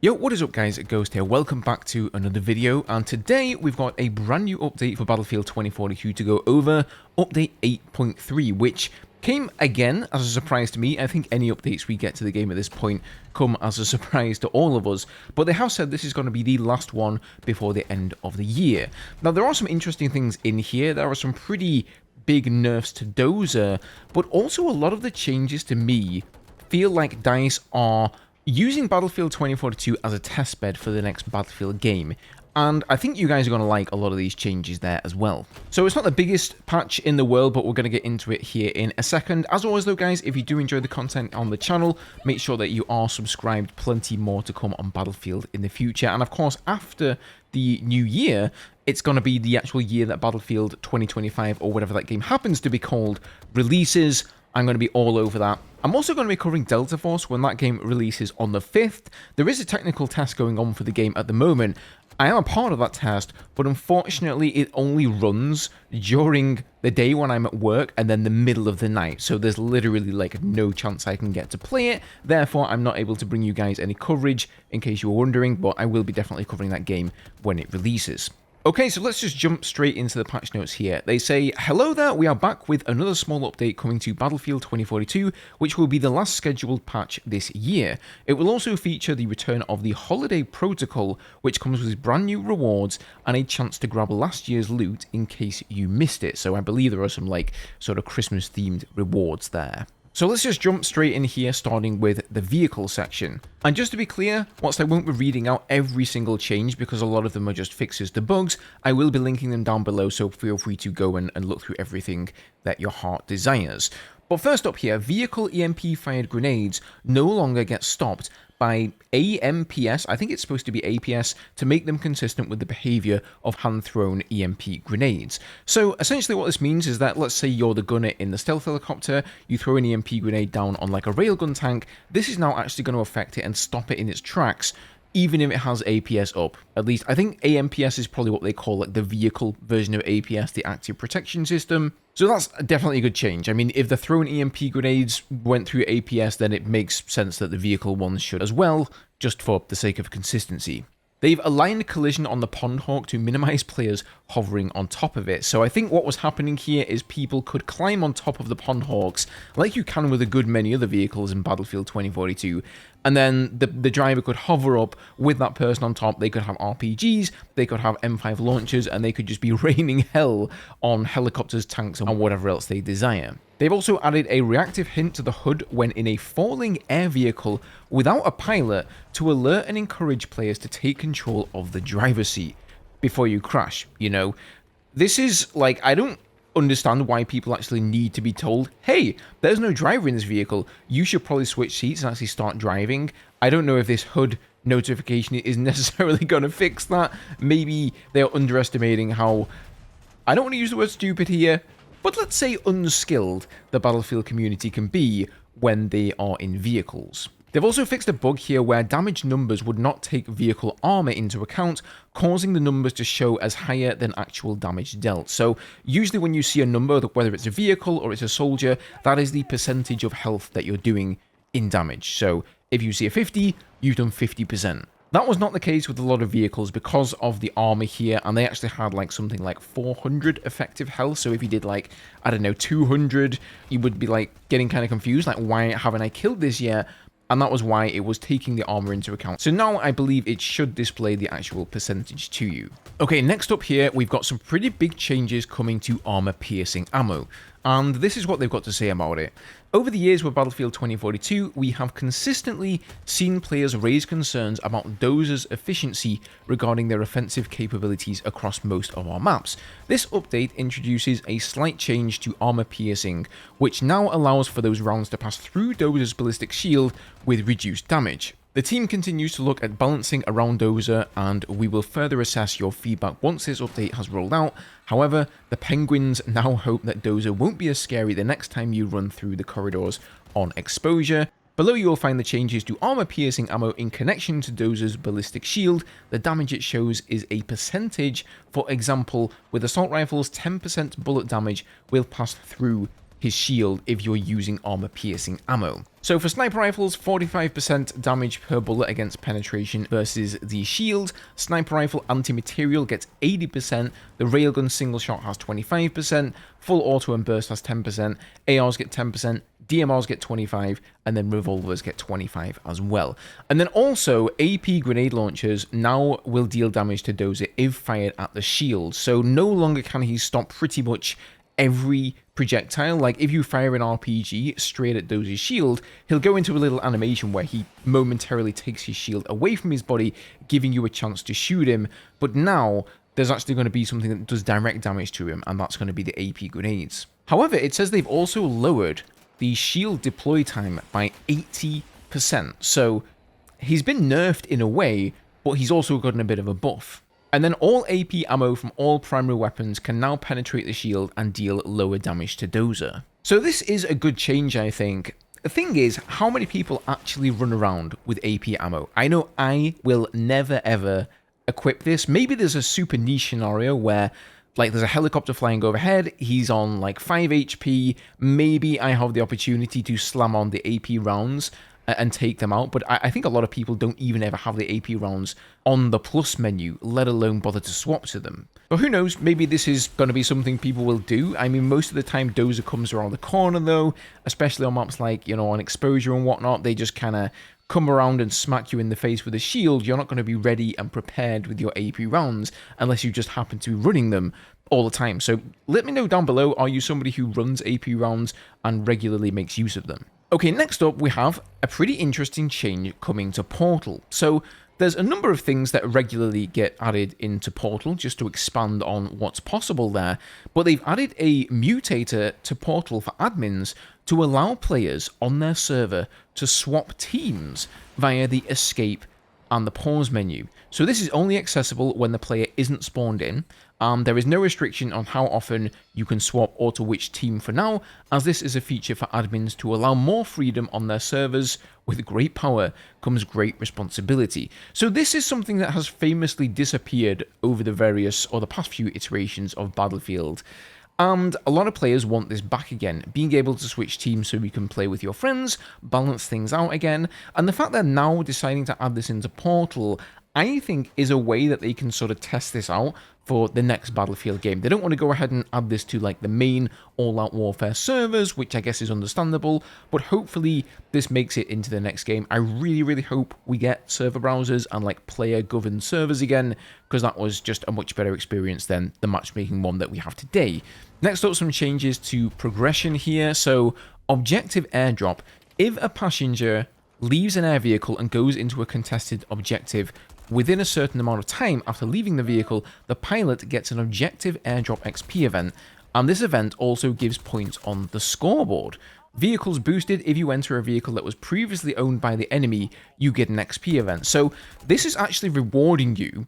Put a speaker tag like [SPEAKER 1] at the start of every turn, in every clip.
[SPEAKER 1] Yo, what is up guys, Ghost here, welcome back to another video, and today we've got a brand new update for Battlefield 2042 to go over, update 8.3, which came again as a surprise to me. I think any updates we get to the game at this point come as a surprise to all of us, but they have said this is going to be the last one before the end of the year. Now there are some interesting things in here. There are some pretty big nerfs to Dozer, but also a lot of the changes to me feel like DICE are using Battlefield 2042 as a testbed for the next Battlefield game, and I think you guys are going to like a lot of these changes there as well. So it's not the biggest patch in the world, but we're going to get into it here in a second. As always though guys, if you do enjoy the content on the channel, make sure that you are subscribed. Plenty more to come on Battlefield in the future, and of course after the new year, it's going to be the actual year that Battlefield 2025, or whatever that game happens to be called, releases. I'm going to be all over that. I'm also going to be covering Delta Force when that game releases on the 5th. There is a technical test going on for the game at the moment. I am a part of that test, but unfortunately it only runs during the day when I'm at work and then the middle of the night. So there's literally like no chance I can get to play it. Therefore, I'm not able to bring you guys any coverage in case you were wondering, but I will be definitely covering that game when it releases. Okay, so let's just jump straight into the patch notes here. They say, hello there, we are back with another small update coming to Battlefield 2042, which will be the last scheduled patch this year. It will also feature the return of the Holiday Protocol, which comes with brand new rewards and a chance to grab last year's loot in case you missed it. So I believe there are some like sort of Christmas themed rewards there. So let's just jump straight in here, starting with the vehicle section. And just to be clear, whilst I won't be reading out every single change because a lot of them are just fixes to bugs, I will be linking them down below, so feel free to go and look through everything that your heart desires. But first up here, vehicle EMP-fired grenades no longer get stopped by AMPS, I think it's supposed to be APS, to make them consistent with the behavior of hand-thrown EMP grenades. So essentially what this means is that, let's say you're the gunner in the stealth helicopter, you throw an EMP grenade down on like a railgun tank, this is now actually going to affect it and stop it in its tracks, even if it has APS up. At least, I think AMPS is probably what they call like the vehicle version of APS, the active protection system. So that's definitely a good change. I mean, if the thrown EMP grenades went through APS, then it makes sense that the vehicle ones should as well, just for the sake of consistency. They've aligned collision on the Pond Hawk to minimize players hovering on top of it. So I think what was happening here is people could climb on top of the Pond Hawks, like you can with a good many other vehicles in Battlefield 2042, and then the driver could hover up with that person on top. They could have RPGs, they could have M5 launchers, and they could just be raining hell on helicopters, tanks, and whatever else they desire. They've also added a reactive hint to the HUD when in a falling air vehicle without a pilot to alert and encourage players to take control of the driver's seat before you crash, you know. This is like, I don't understand why people actually need to be told, hey, there's no driver in this vehicle, you should probably switch seats and actually start driving. I don't know if this HUD notification is necessarily going to fix that. Maybe they're underestimating how, I don't want to use the word stupid here, but let's say unskilled the Battlefield community can be when they are in vehicles. They've also fixed a bug here where damage numbers would not take vehicle armor into account, causing the numbers to show as higher than actual damage dealt. So usually when you see a number, whether it's a vehicle or it's a soldier, that is the percentage of health that you're doing in damage. So if you see a 50, you've done 50%. That was not the case with a lot of vehicles because of the armor here, and they actually had like something like 400 effective health. So if you did like, I don't know, 200, you would be like getting kind of confused, like why haven't I killed this yet? And that was why it was taking the armor into account. So now I believe it should display the actual percentage to you. Okay, next up here, we've got some pretty big changes coming to armor-piercing ammo. And this is what they've got to say about it. Over the years with Battlefield 2042, we have consistently seen players raise concerns about Dozer's efficiency regarding their offensive capabilities across most of our maps. This update introduces a slight change to armor piercing, which now allows for those rounds to pass through Dozer's ballistic shield with reduced damage. The team continues to look at balancing around Dozer, and we will further assess your feedback once this update has rolled out. However, the Penguins now hope that Dozer won't be as scary the next time you run through the corridors on exposure. Below you will find the changes to armor-piercing ammo in connection to Dozer's ballistic shield. The damage it shows is a percentage. For example, with assault rifles, 10% bullet damage will pass through his shield if you're using armor-piercing ammo. So for sniper rifles, 45% damage per bullet against penetration versus the shield. Sniper rifle anti-material gets 80%. The railgun single shot has 25%. Full auto and burst has 10%. ARs get 10%. DMRs get 25, and then revolvers get 25 as well. And then also, AP grenade launchers now will deal damage to Dozer if fired at the shield. So no longer can he stop pretty much every projectile. Like if you fire an RPG straight at Dozer's shield, he'll go into a little animation where he momentarily takes his shield away from his body, giving you a chance to shoot him. But now there's actually going to be something that does direct damage to him, and that's going to be the AP grenades. However, it says they've also lowered the shield deploy time by 80%. So he's been nerfed in a way, but he's also gotten a bit of a buff. And then all AP ammo from all primary weapons can now penetrate the shield and deal lower damage to Dozer. So this is a good change, I think. The thing is, how many people actually run around with AP ammo? I know I will never ever equip this. Maybe there's a super niche scenario where like there's a helicopter flying overhead, he's on like 5 HP, maybe I have the opportunity to slam on the AP rounds and take them out, but I think a lot of people don't even ever have the AP rounds on the plus menu, let alone bother to swap to them. But who knows, maybe this is going to be something people will do. I mean, most of the time Dozer comes around the corner though, especially on maps like, you know, on exposure and whatnot, they just kind of come around and smack you in the face with a shield. You're not going to be ready and prepared with your AP rounds unless you just happen to be running them all the time. So let me know down below, are you somebody who runs AP rounds and regularly makes use of them? Okay, next up we have a pretty interesting change coming to Portal. So there's a number of things that regularly get added into Portal just to expand on what's possible there, but they've added a mutator to Portal for admins to allow players on their server to swap teams via the escape and the pause menu. So this is only accessible when the player isn't spawned in. There is no restriction on how often you can swap or to which team for now, as this is a feature for admins to allow more freedom on their servers. With great power comes great responsibility. So this is something that has famously disappeared over the past few iterations of Battlefield. And a lot of players want this back again, being able to switch teams so you can play with your friends, balance things out again. And the fact they're now deciding to add this into Portal, I think is a way that they can sort of test this out for the next Battlefield game. They don't want to go ahead and add this to like the main all-out warfare servers, which I guess is understandable, but hopefully this makes it into the next game. I really, really hope we get server browsers and like player-governed servers again, because that was just a much better experience than the matchmaking one that we have today. Next up, some changes to progression here. So objective airdrop. If a passenger leaves an air vehicle and goes into a contested objective within a certain amount of time after leaving the vehicle, the pilot gets an objective airdrop XP event, and this event also gives points on the scoreboard. Vehicles boosted. If you enter a vehicle that was previously owned by the enemy, you get an XP event. So this is actually rewarding you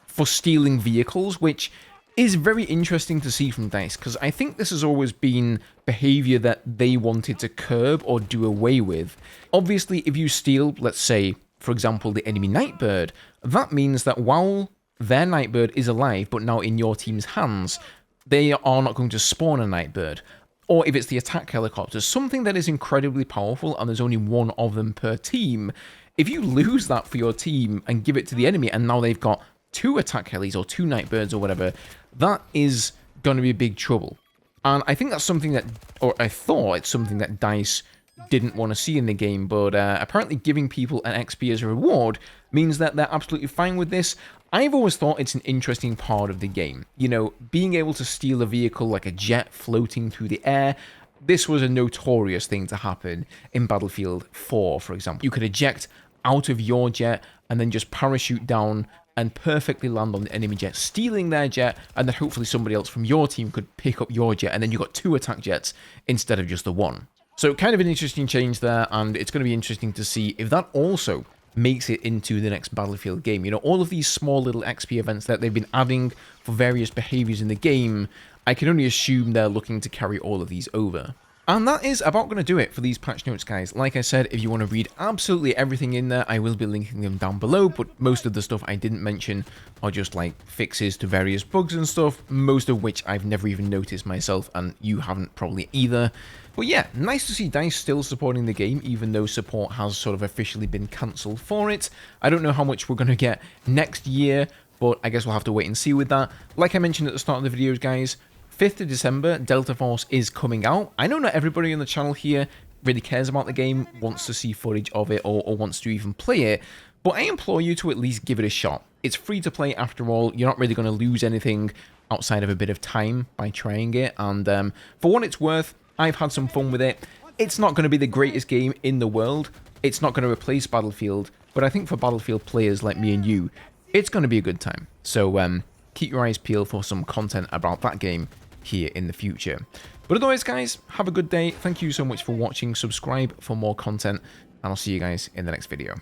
[SPEAKER 1] for stealing vehicles, which is very interesting to see from DICE, because I think this has always been behavior that they wanted to curb or do away with. Obviously, if you steal, let's say, for example, the enemy Nightbird, that means that while their Nightbird is alive, but now in your team's hands, they are not going to spawn a Nightbird. Or if it's the attack helicopter, something that is incredibly powerful and there's only one of them per team, if you lose that for your team and give it to the enemy and now they've got 2 attack helis or 2 Nightbirds or whatever, that is going to be big trouble. And I think that's something that, or I thought it's something that DICE didn't want to see in the game, but apparently giving people an XP as a reward means that they're absolutely fine with this. I've always thought it's an interesting part of the game. You know, being able to steal a vehicle like a jet floating through the air. This was a notorious thing to happen in Battlefield 4, for example. You could eject out of your jet and then just parachute down and perfectly land on the enemy jet, stealing their jet, and then hopefully somebody else from your team could pick up your jet, and then you got 2 attack jets instead of just the 1. So kind of an interesting change there, and it's going to be interesting to see if that also makes it into the next Battlefield game. You know, all of these small little XP events that they've been adding for various behaviors in the game, I can only assume they're looking to carry all of these over. And that is about going to do it for these patch notes, guys. Like I said, if you want to read absolutely everything in there, I will be linking them down below, but most of the stuff I didn't mention are just like fixes to various bugs and stuff, most of which I've never even noticed myself, and you haven't probably either. But yeah, nice to see DICE still supporting the game, even though support has sort of officially been cancelled for it. I don't know how much we're going to get next year, but I guess we'll have to wait and see with that. Like I mentioned at the start of the videos, guys, 5th of December, Delta Force is coming out. I know not everybody on the channel here really cares about the game, wants to see footage of it, or wants to even play it, but I implore you to at least give it a shot. It's free to play after all. You're not really going to lose anything outside of a bit of time by trying it, and for what it's worth, I've had some fun with it. It's not going to be the greatest game in the world. It's not going to replace Battlefield, but I think for Battlefield players like me and you, it's going to be a good time. So keep your eyes peeled for some content about that game here in the future. But otherwise, guys, have a good day. Thank you so much for watching. Subscribe for more content, and I'll see you guys in the next video.